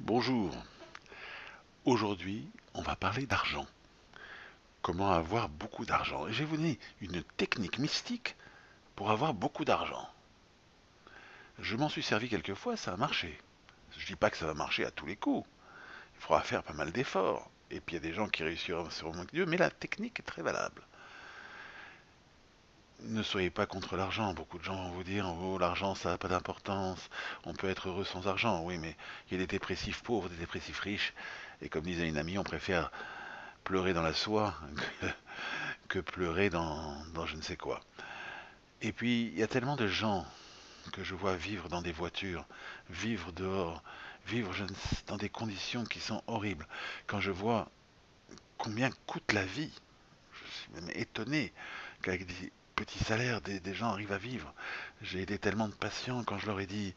Bonjour, aujourd'hui on va parler d'argent. Comment avoir beaucoup d'argent. Et je vais vous donner une technique mystique pour avoir beaucoup d'argent. Je m'en suis servi quelques fois, ça a marché. Je dis pas que ça va marcher à tous les coups. Il faudra faire pas mal d'efforts. Et puis il y a des gens qui réussiront sur moins que Dieu, mais la technique est très valable. Ne soyez pas contre l'argent. Beaucoup de gens vont vous dire, oh, l'argent ça n'a pas d'importance. On peut être heureux sans argent. Oui, mais il y a des dépressifs pauvres, des dépressifs riches. Et comme disait une amie, on préfère pleurer dans la soie que pleurer dans je ne sais quoi. Et puis, il y a tellement de gens que je vois vivre dans des voitures, vivre dehors, vivre dans des conditions qui sont horribles. Quand je vois combien coûte la vie, je suis même étonné qu'avec des petits salaires, des gens arrivent à vivre. J'ai aidé tellement de patients quand je leur ai dit,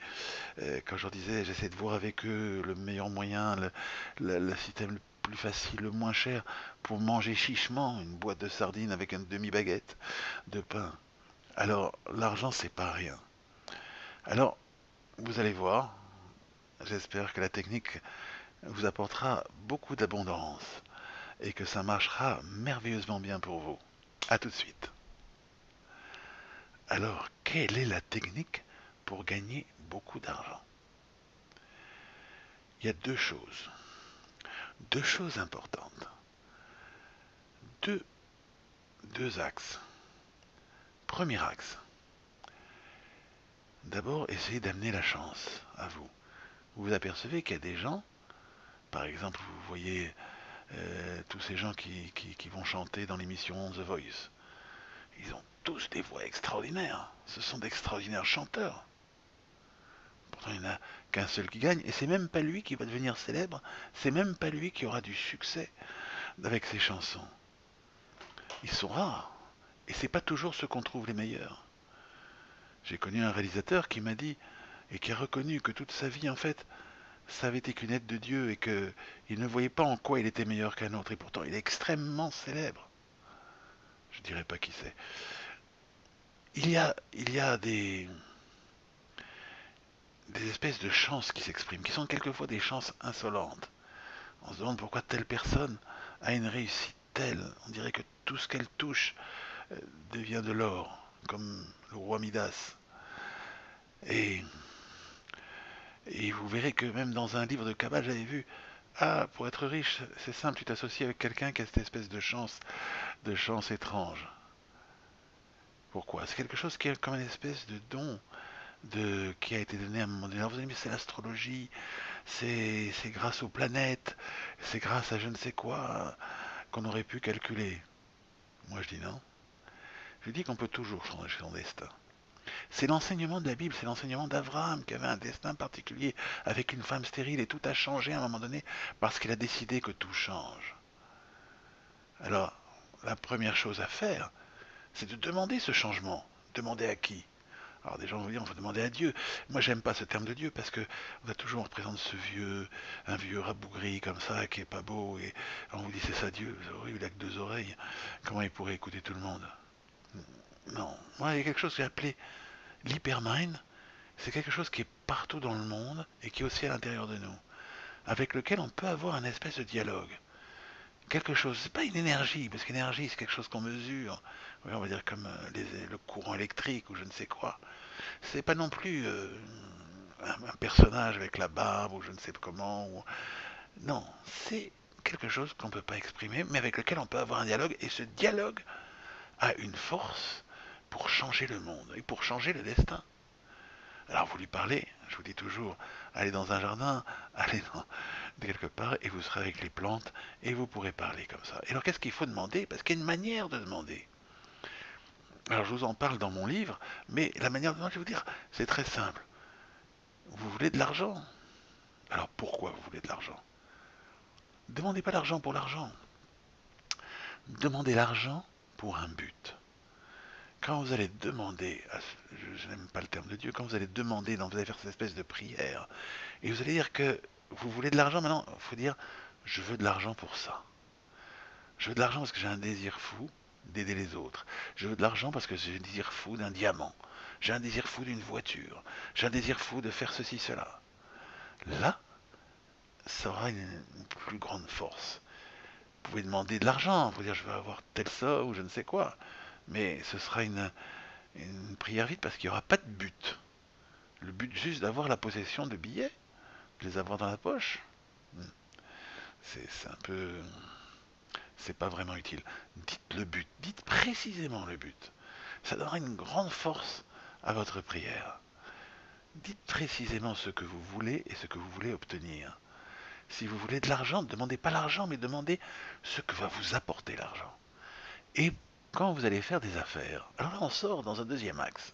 quand je leur disais, j'essaie de voir avec eux le meilleur moyen, le système le plus facile, le moins cher, pour manger chichement une boîte de sardines avec une demi-baguette de pain. Alors, l'argent, c'est pas rien. Alors, vous allez voir, j'espère que la technique vous apportera beaucoup d'abondance et que ça marchera merveilleusement bien pour vous. A tout de suite. Alors, quelle est la technique pour gagner beaucoup d'argent? Il y a deux choses importantes, deux, deux axes. Premier axe, d'abord essayez d'amener la chance à vous. Vous vous apercevez qu'il y a des gens, par exemple, vous voyez tous ces gens qui vont chanter dans l'émission The Voice. Ils ont tous des voix extraordinaires. Ce sont d'extraordinaires chanteurs. Pourtant, il n'y en a qu'un seul qui gagne. Et c'est même pas lui qui va devenir célèbre. C'est même pas lui qui aura du succès avec ses chansons. Ils sont rares. Et c'est pas toujours ceux qu'on trouve les meilleurs. J'ai connu un réalisateur qui m'a dit, et qui a reconnu que toute sa vie, en fait, ça avait été qu'une aide de Dieu et qu'il ne voyait pas en quoi il était meilleur qu'un autre. Et pourtant, il est extrêmement célèbre. Je dirais pas qui c'est. Il y a des espèces de chances qui s'expriment, qui sont quelquefois des chances insolentes. On se demande pourquoi telle personne a une réussite telle. On dirait que tout ce qu'elle touche euh, devient de l'or, comme le roi Midas. Et, et vous verrez que même dans un livre de Kabbale, j'avais vu, ah, pour être riche, c'est simple, tu t'associes avec quelqu'un qui a cette espèce de chance étrange. Pourquoi? C'est quelque chose qui est comme une espèce de don qui a été donné à un moment donné. Alors vous allez me dire, c'est l'astrologie, c'est grâce aux planètes, c'est grâce à je ne sais quoi qu'on aurait pu calculer. Moi je dis non. Je dis qu'on peut toujours changer son destin. C'est l'enseignement de la Bible, c'est l'enseignement d'Abraham qui avait un destin particulier avec une femme stérile et tout a changé à un moment donné parce qu'il a décidé que tout change. Alors, la première chose à faire, c'est de demander ce changement. Demander à qui? Alors des gens vont dire, on va demander à Dieu. Moi, j'aime pas ce terme de Dieu parce que on a toujours on représente un vieux rabougri comme ça, qui est pas beau, et on vous dit c'est ça Dieu, c'est horrible, il a que deux oreilles. Comment il pourrait écouter tout le monde? Non. Moi, il y a quelque chose qui est appelé l'hypermind. C'est quelque chose qui est partout dans le monde et qui est aussi à l'intérieur de nous, avec lequel on peut avoir un espèce de dialogue. Quelque chose, c'est pas une énergie, parce qu'énergie c'est quelque chose qu'on mesure. Oui, on va dire comme le courant électrique ou je ne sais quoi. C'est pas non plus un personnage avec la barbe ou je ne sais comment. Non, c'est quelque chose qu'on ne peut pas exprimer, mais avec lequel on peut avoir un dialogue. Et ce dialogue a une force pour changer le monde et pour changer le destin. Alors vous lui parlez, je vous dis toujours, allez dans un jardin, allez de quelque part, et vous serez avec les plantes, et vous pourrez parler comme ça. Et alors qu'est-ce qu'il faut demander? Parce qu'il y a une manière de demander. Alors je vous en parle dans mon livre, mais la manière de demander, je vais vous dire, c'est très simple. Vous voulez de l'argent? Alors pourquoi vous voulez de l'argent? Demandez pas l'argent pour l'argent. Demandez l'argent pour un but. Quand vous allez demander, je n'aime pas le terme de Dieu, quand vous allez demander, vous allez faire cette espèce de prière, et vous allez dire que vous voulez de l'argent, maintenant, il faut dire, je veux de l'argent pour ça. Je veux de l'argent parce que j'ai un désir fou d'aider les autres. Je veux de l'argent parce que j'ai un désir fou d'un diamant. J'ai un désir fou d'une voiture. J'ai un désir fou de faire ceci, cela. Là, ça aura une plus grande force. Vous pouvez demander de l'argent, vous dire je veux avoir telle somme ou je ne sais quoi, mais ce sera une prière vide parce qu'il n'y aura pas de but. Le but juste d'avoir la possession de billets, de les avoir dans la poche, c'est un peu... c'est pas vraiment utile. Dites le but, dites précisément le but. Ça donnera une grande force à votre prière. Dites précisément ce que vous voulez et ce que vous voulez obtenir. Si vous voulez de l'argent, ne demandez pas l'argent, mais demandez ce que va vous apporter l'argent. Et quand vous allez faire des affaires, alors là on sort dans un deuxième axe.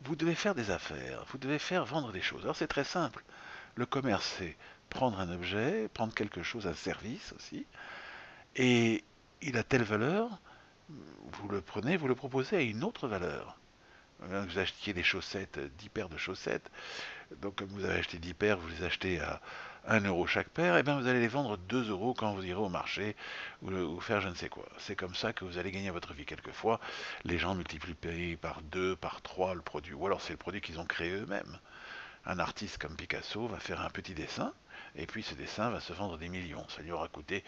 Vous devez faire des affaires, vous devez faire vendre des choses. Alors c'est très simple. Le commerce, c'est prendre un objet, prendre quelque chose, un service aussi, et il a telle valeur, vous le prenez, vous le proposez à une autre valeur. Vous achetiez des chaussettes, 10 paires de chaussettes, donc comme vous avez acheté 10 paires, vous les achetez à 1 € chaque paire, et bien vous allez les vendre 2 € quand vous irez au marché ou faire je ne sais quoi. C'est comme ça que vous allez gagner votre vie. Quelquefois, les gens multiplient par 2, par 3 le produit, ou alors c'est le produit qu'ils ont créé eux-mêmes. Un artiste comme Picasso va faire un petit dessin, et puis ce dessin va se vendre des millions. Ça lui aura coûté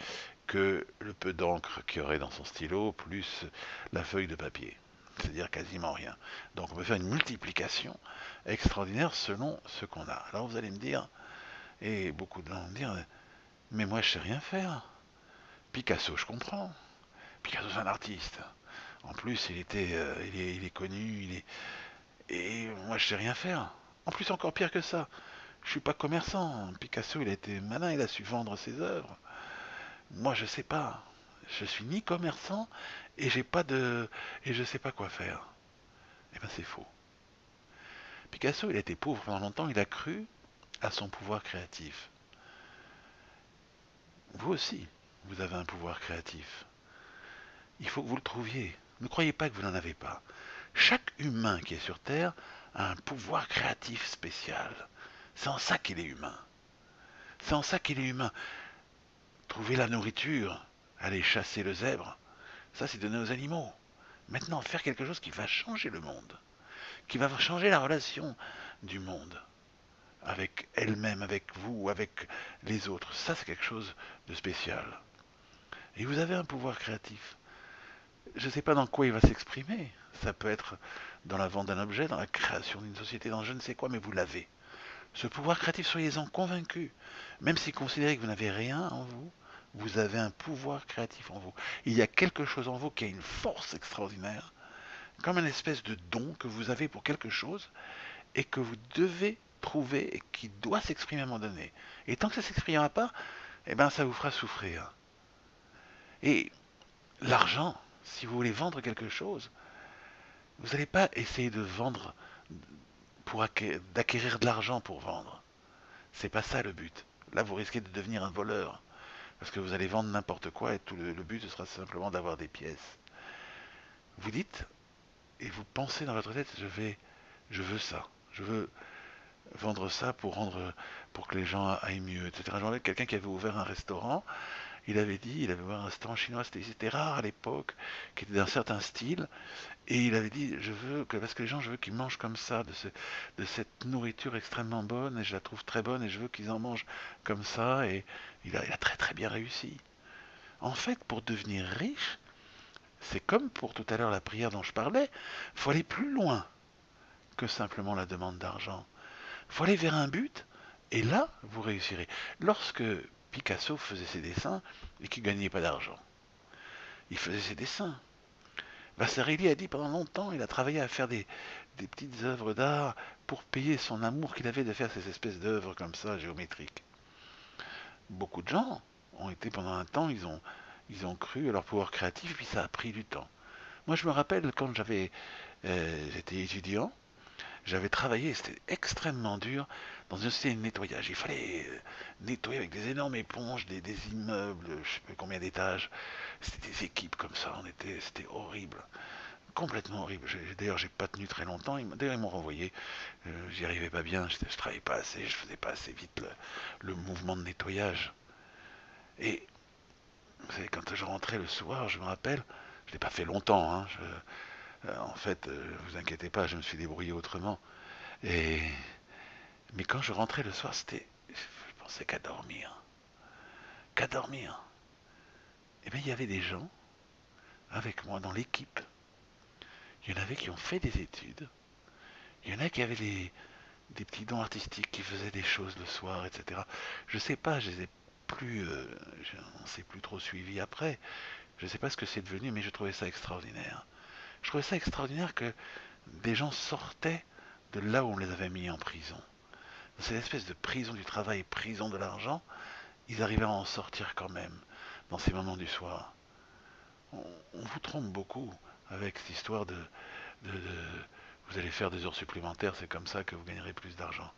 que le peu d'encre qu'il y aurait dans son stylo, plus la feuille de papier. C'est-à-dire quasiment rien. Donc on peut faire une multiplication extraordinaire selon ce qu'on a. Alors vous allez me dire, et beaucoup de gens vont me dire, mais moi je sais rien faire. Picasso, je comprends. Picasso c'est un artiste. En plus, il est connu, et moi je sais rien faire. En plus, encore pire que ça, je suis pas commerçant. Picasso, il a été malin, il a su vendre ses œuvres. Moi, je sais pas. Je suis ni commerçant et j'ai pas de et je sais pas quoi faire. Eh ben c'est faux. Picasso, il a été pauvre pendant longtemps, il a cru à son pouvoir créatif. Vous aussi, vous avez un pouvoir créatif. Il faut que vous le trouviez. Ne croyez pas que vous n'en avez pas. Chaque humain qui est sur Terre a un pouvoir créatif spécial. C'est en ça qu'il est humain. C'est en ça qu'il est humain. Trouver la nourriture, aller chasser le zèbre, ça c'est donné aux animaux. Maintenant, faire quelque chose qui va changer le monde, qui va changer la relation du monde avec elle-même, avec vous, avec les autres, ça c'est quelque chose de spécial. Et vous avez un pouvoir créatif. Je ne sais pas dans quoi il va s'exprimer. Ça peut être dans la vente d'un objet, dans la création d'une société, dans je ne sais quoi, mais vous l'avez. Ce pouvoir créatif, soyez-en convaincus. Même si vous considérez que vous n'avez rien en vous, vous avez un pouvoir créatif en vous. Il y a quelque chose en vous qui a une force extraordinaire, comme une espèce de don que vous avez pour quelque chose et que vous devez trouver et qui doit s'exprimer à un moment donné. Et tant que ça ne s'exprimera pas, eh ben ça vous fera souffrir. Et l'argent, si vous voulez vendre quelque chose, vous n'allez pas essayer de vendre pour d'acquérir de l'argent pour vendre. C'est pas ça le but. Là, vous risquez de devenir un voleur. Parce que vous allez vendre n'importe quoi et tout le but ce sera simplement d'avoir des pièces. Vous dites et vous pensez dans votre tête, je veux ça. Je veux vendre ça pour que les gens aillent mieux, etc. J'en ai quelqu'un qui avait ouvert un restaurant. Il avait ouvert un restaurant chinois, c'était rare à l'époque, qui était d'un certain style. Et il avait dit, parce que les gens, je veux qu'ils mangent comme ça, de cette nourriture extrêmement bonne, et je la trouve très bonne, et je veux qu'ils en mangent comme ça, et il a très très bien réussi. En fait, pour devenir riche, c'est comme pour tout à l'heure la prière dont je parlais, il faut aller plus loin que simplement la demande d'argent. Il faut aller vers un but, et là, vous réussirez. Lorsque Picasso faisait ses dessins et qu'il ne gagnait pas d'argent, il faisait ses dessins. Vasarely a dit pendant longtemps, il a travaillé à faire des petites œuvres d'art pour payer son amour qu'il avait de faire ces espèces d'œuvres comme ça, géométriques. Beaucoup de gens ont été pendant un temps, ils ont cru à leur pouvoir créatif, puis ça a pris du temps. Moi, je me rappelle quand j'étais étudiant, j'avais travaillé, c'était extrêmement dur, dans une société de nettoyage. Il fallait nettoyer avec des énormes éponges des immeubles, je sais pas combien d'étages. C'était des équipes comme ça, c'était horrible. Complètement horrible. D'ailleurs, j'ai pas tenu très longtemps. D'ailleurs, ils m'ont renvoyé. J'y arrivais pas bien. Je travaillais pas assez. Je faisais pas assez vite le mouvement de nettoyage. Et vous savez, quand je rentrais le soir, je me rappelle, je l'ai pas fait longtemps. Hein, en fait, vous inquiétez pas, je me suis débrouillé autrement. Et mais quand je rentrais le soir, c'était pensais qu'à dormir. Qu'à dormir. Eh bien, il y avait des gens avec moi dans l'équipe. Il y en avait qui ont fait des études. Il y en a qui avaient des petits dons artistiques, qui faisaient des choses le soir, etc. Je sais pas, je les ai plus, on s'est plus trop suivi après. Je sais pas ce que c'est devenu, mais je trouvais ça extraordinaire. Je trouvais ça extraordinaire que des gens sortaient de là où on les avait mis en prison. Dans cette espèce de prison du travail, prison de l'argent, ils arrivaient à en sortir quand même, dans ces moments du soir. On vous trompe beaucoup avec cette histoire de vous allez faire des heures supplémentaires, c'est comme ça que vous gagnerez plus d'argent.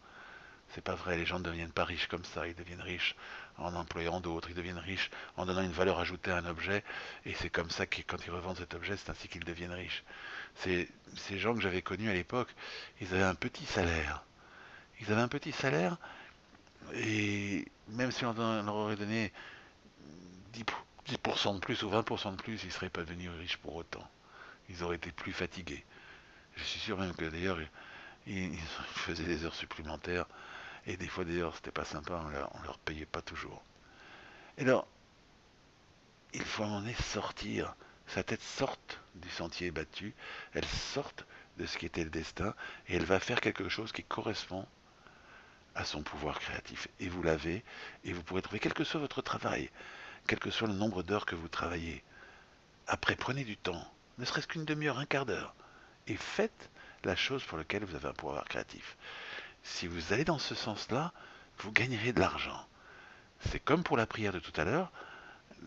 C'est pas vrai, les gens ne deviennent pas riches comme ça, ils deviennent riches en employant d'autres, ils deviennent riches en donnant une valeur ajoutée à un objet, et c'est comme ça que quand ils revendent cet objet, c'est ainsi qu'ils deviennent riches. Ces gens que j'avais connus à l'époque, ils avaient un petit salaire. Ils avaient un petit salaire, et même si on leur aurait donné 10% de plus ou 20% de plus, ils ne seraient pas devenus riches pour autant. Ils auraient été plus fatigués. Je suis sûr même que d'ailleurs, ils faisaient des heures supplémentaires, et des fois d'ailleurs, c'était pas sympa, on leur payait pas toujours. Et alors, il faut à un moment donné sortir. Sa tête sorte du sentier battu, elle sorte de ce qui était le destin, et elle va faire quelque chose qui correspond à son pouvoir créatif. Et vous l'avez, et vous pourrez trouver, quel que soit votre travail, quel que soit le nombre d'heures que vous travaillez. Après, prenez du temps, ne serait-ce qu'une demi-heure, un quart d'heure, et faites la chose pour laquelle vous avez un pouvoir créatif. Si vous allez dans ce sens-là, vous gagnerez de l'argent. C'est comme pour la prière de tout à l'heure,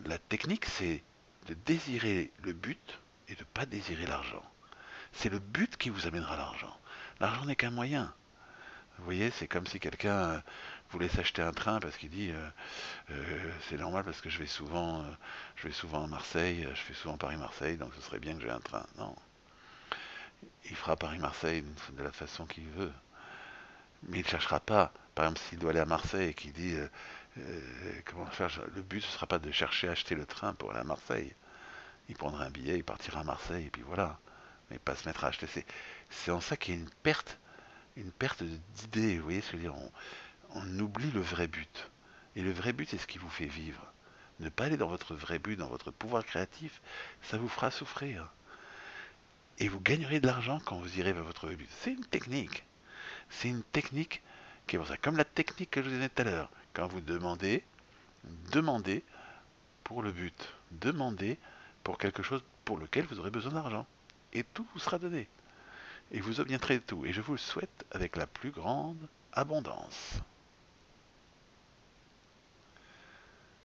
la technique c'est de désirer le but et de ne pas désirer l'argent. C'est le but qui vous amènera l'argent. L'argent n'est qu'un moyen. Vous voyez, c'est comme si quelqu'un voulait s'acheter un train parce qu'il dit c'est normal parce que je vais souvent à Marseille, je fais souvent Paris-Marseille, donc ce serait bien que j'ai un train. Non, il fera Paris-Marseille de la façon qu'il veut, mais il ne cherchera pas. Par exemple, s'il doit aller à Marseille et qu'il dit comment faire, le but ce sera pas de chercher à acheter le train pour aller à Marseille. Il prendra un billet, il partira à Marseille et puis voilà. Mais pas se mettre à acheter. C'est en ça qu'il y a une perte d'idées. Vous voyez ce que je veux dire, on oublie le vrai but. Et le vrai but, c'est ce qui vous fait vivre. Ne pas aller dans votre vrai but, dans votre pouvoir créatif, ça vous fera souffrir. Et vous gagnerez de l'argent quand vous irez vers votre but. C'est une technique. C'est une technique qui est pour ça. Comme la technique que je vous disais tout à l'heure. Quand vous demandez, demandez pour le but. Demandez pour quelque chose pour lequel vous aurez besoin d'argent. Et tout vous sera donné. Et vous obtiendrez tout. Et je vous le souhaite avec la plus grande abondance.